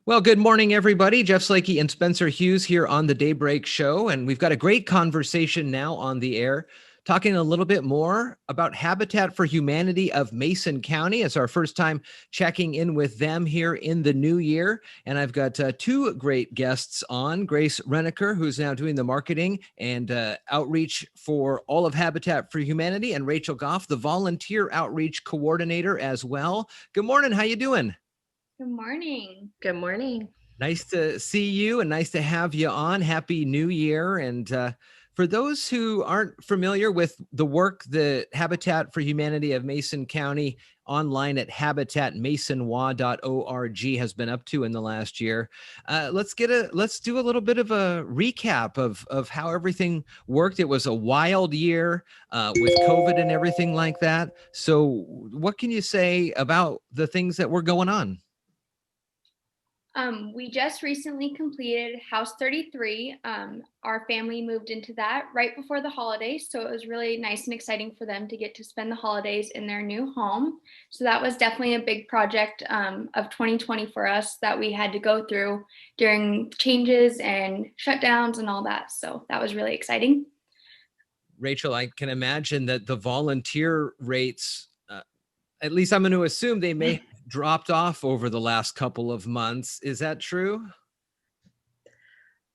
Well, good morning, everybody. Jeff Slakey and Spencer Hughes here on the Daybreak Show. And we've got a great conversation now on the air, talking a little bit more about Habitat for Humanity of Mason County. It's our first time checking in with them here in the new year. And I've got two great guests on, Grace Reneker, who's now doing the marketing and outreach for all of Habitat for Humanity, and Rachel Goff, the volunteer outreach coordinator as well. Good morning. How you doing? Good morning. Good morning. Nice to see you and nice to have you on. Happy New Year. And for those who aren't familiar with the work that Habitat for Humanity of Mason County online at habitatmasonwa.org has been up to in the last year, let's do a little bit of a recap of how everything worked. It was a wild year with COVID and everything like that. So what can you say about the things that were going on? We just recently completed House 33. Our family moved into that right before the holidays, so it was really nice and exciting for them to get to spend the holidays in their new home. So that was definitely a big project of 2020 for us that we had to go through during changes and shutdowns and all that. So that was really exciting. Rachel, I can imagine that the volunteer rates, at least I'm going to assume they may have dropped off over the last couple of months. Is that true?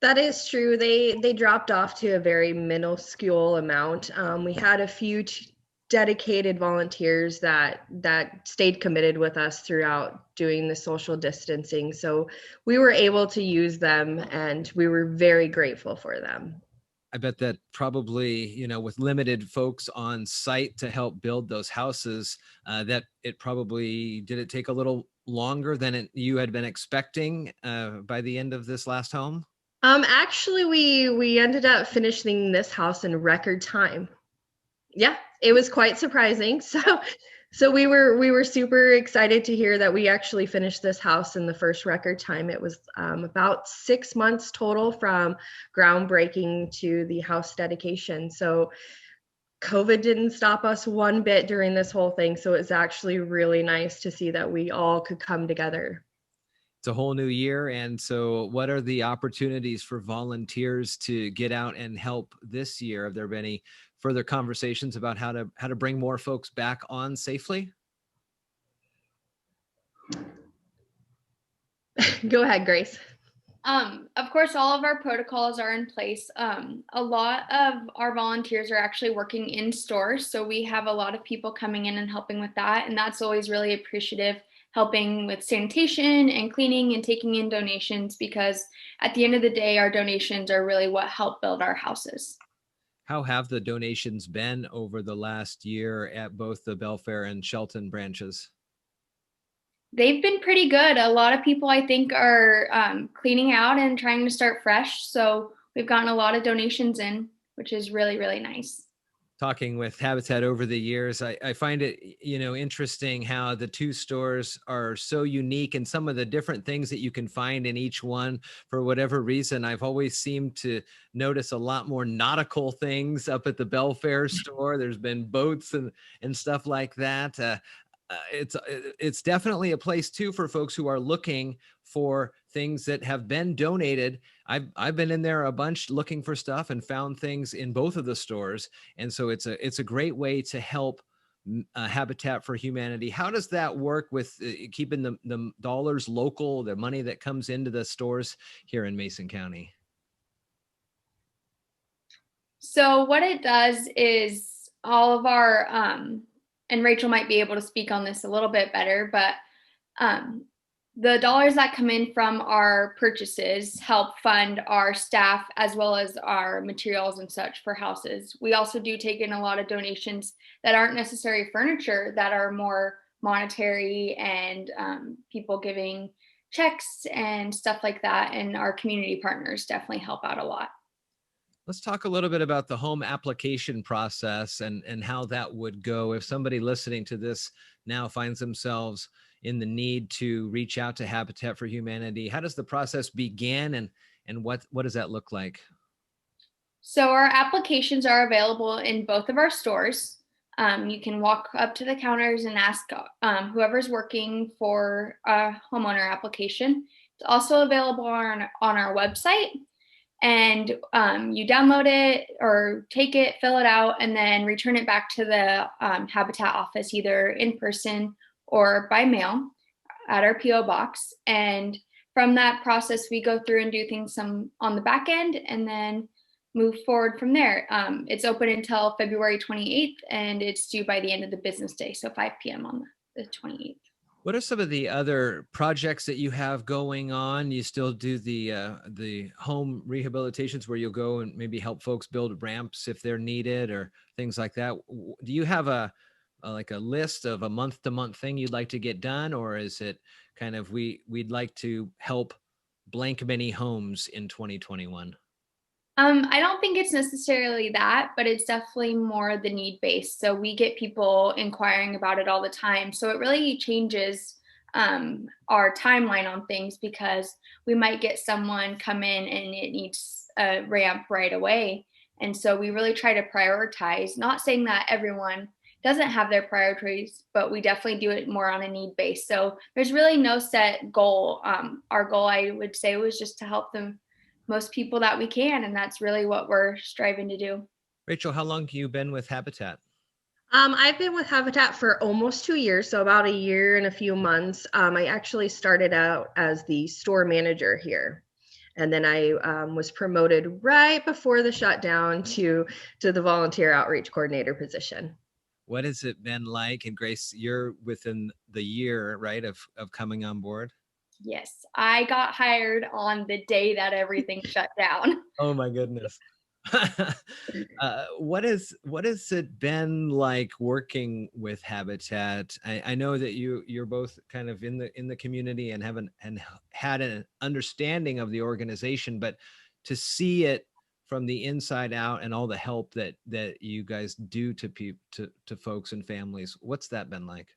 That is true. They dropped off to a very minuscule amount. We had a few dedicated volunteers that stayed committed with us throughout doing the social distancing. So we were able to use them, and we were very grateful for them. I bet that probably, with limited folks on site to help build those houses, that it probably did it take a little longer than you had been expecting by the end of this last home? Actually, we ended up finishing this house in record time. Yeah, it was quite surprising. So we were super excited to hear that we actually finished this house in the first record time. It was about 6 months total from groundbreaking to the house dedication. So COVID didn't stop us one bit during this whole thing. So it's actually really nice to see that we all could come together. It's a whole new year. And so what are the opportunities for volunteers to get out and help this year? Have there been any further conversations about how to bring more folks back on safely? Go ahead, Grace. Of course, all of our protocols are in place. A lot of our volunteers are actually working in stores, so we have a lot of people coming in and helping with that, and that's always really appreciative, helping with sanitation and cleaning and taking in donations, because at the end of the day, our donations are really what help build our houses. How have the donations been over the last year at both the Belfair and Shelton branches? They've been pretty good. A lot of people, I think, are cleaning out and trying to start fresh. So we've gotten a lot of donations in, which is really, really nice. Talking with Habitat over the years, I find it, interesting how the two stores are so unique, and some of the different things that you can find in each one. For whatever reason, I've always seemed to notice a lot more nautical things up at the Belfair store. There's been boats and stuff like that. It's definitely a place too for folks who are looking for things that have been donated. I've been in there a bunch looking for stuff and found things in both of the stores, and so it's a great way to help Habitat for Humanity. How does that work with keeping the dollars local, the money that comes into the stores here in Mason County? So what it does is all of our and Rachel might be able to speak on this a little bit better, but the dollars that come in from our purchases help fund our staff as well as our materials and such for houses. We also do take in a lot of donations that aren't necessarily furniture, that are more monetary, and people giving checks and stuff like that. And our community partners definitely help out a lot. Let's talk a little bit about the home application process and how that would go if somebody listening to this now finds themselves in the need to reach out to Habitat for Humanity. How does the process begin, and what does that look like? So our applications are available in both of our stores. You can walk up to the counters and ask whoever's working for a homeowner application. It's also available on our website, and you download it or take it, fill it out, and then return it back to the Habitat office, either in person or by mail at our PO box. And from that process, we go through and do things some on the back end, and then move forward from there. It's open until February 28th, and it's due by the end of the business day, so 5 p.m. on the 28th. What are some of the other projects that you have going on? You still do the home rehabilitations where you'll go and maybe help folks build ramps if they're needed or things like that. Do you have like a list of a month-to-month thing you'd like to get done, or is it kind of we'd like to help blank many homes in 2021? I don't think it's necessarily that, but it's definitely more the need based. So we get people inquiring about it all the time. So it really changes our timeline on things, because we might get someone come in and it needs a ramp right away. And so we really try to prioritize, not saying that everyone doesn't have their priorities, but we definitely do it more on a need base. So there's really no set goal. Our goal, I would say, was just to help them most people that we can, and that's really what we're striving to do. Rachel, how long have you been with Habitat? I've been with Habitat for almost 2 years, so about a year and a few months. I actually started out as the store manager here, and then I was promoted right before the shutdown to the volunteer outreach coordinator position. What has it been like? And Grace, you're within the year, right, of coming on board? Yes, I got hired on the day that everything shut down. Oh my goodness. What has it been like working with Habitat? I know that you're both kind of in the community and haven't and had an understanding of the organization, but to see it from the inside out and all the help that you guys do to folks and families, what's that been like?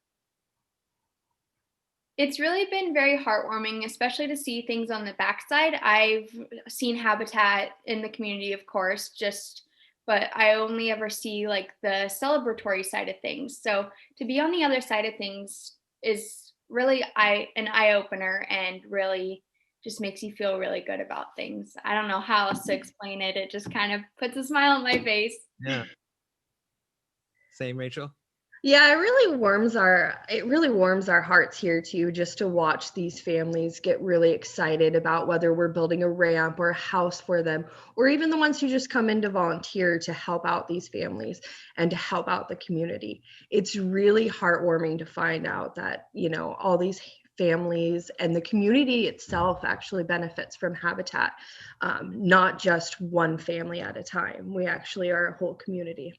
It's really been very heartwarming, especially to see things on the backside. I've seen Habitat in the community, of course, but I only ever see like the celebratory side of things. So to be on the other side of things is really an eye opener, and really just makes you feel really good about things. I don't know how else to explain it. It just kind of puts a smile on my face. Yeah. Same, Rachel? Yeah, it really warms our hearts here too, just to watch these families get really excited about whether we're building a ramp or a house for them, or even the ones who just come in to volunteer to help out these families and to help out the community. It's really heartwarming to find out that, all these families and the community itself actually benefits from Habitat, not just one family at a time. We actually are a whole community.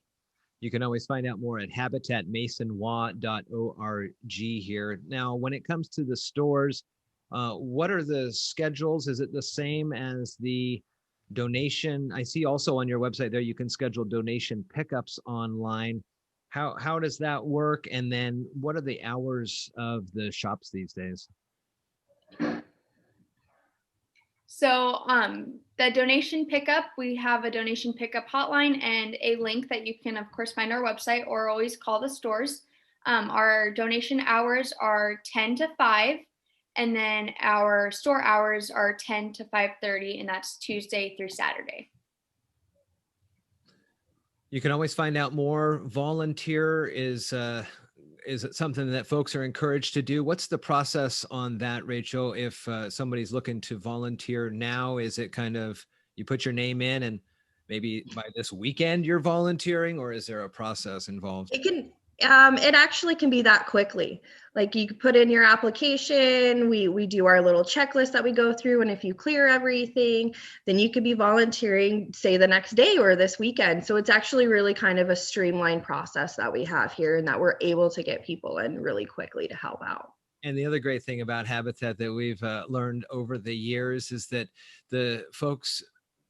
You can always find out more at habitatmasonwa.org here. Now, when it comes to the stores, what are the schedules? Is it the same as the donation? I see also on your website there you can schedule donation pickups online. How does that work? And then what are the hours of the shops these days? So the donation pickup, we have a donation pickup hotline and a link that you can, of course, find our website or always call the stores. Our donation hours are 10 to 5, and then our store hours are 10 to 5:30, and that's Tuesday through Saturday. You can always find out more. Volunteer is it something that folks are encouraged to do? What's the process on that, Rachel? If somebody's looking to volunteer now, is it kind of you put your name in and maybe by this weekend you're volunteering, or is there a process involved? It actually can be that quickly. Like, you could put in your application, we do our little checklist that we go through, and if you clear everything, then you could be volunteering, say, the next day or this weekend. So it's actually really kind of a streamlined process that we have here, and that we're able to get people in really quickly to help out. And the other great thing about Habitat that we've learned over the years is that the folks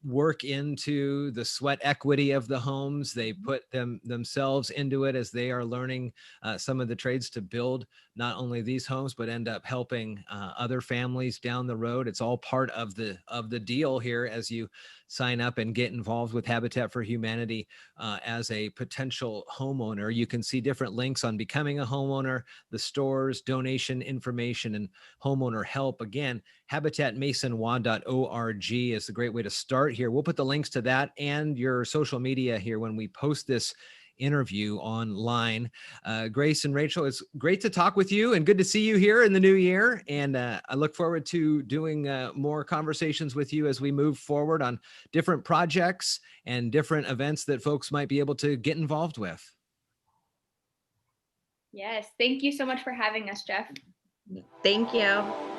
work into the sweat equity of the homes. They put themselves into it as they are learning some of the trades to build not only these homes, but end up helping other families down the road. It's all part of the deal here as you sign up and get involved with Habitat for Humanity as a potential homeowner. You can see different links on becoming a homeowner, the stores, donation information, and homeowner help. Again, habitatmasonwa.org is a great way to start here. We'll put the links to that and your social media here when we post this interview online. Grace and Rachel, it's great to talk with you and good to see you here in the new year. And I look forward to doing more conversations with you as we move forward on different projects and different events that folks might be able to get involved with. Yes. Thank you so much for having us, Jeff. Thank you.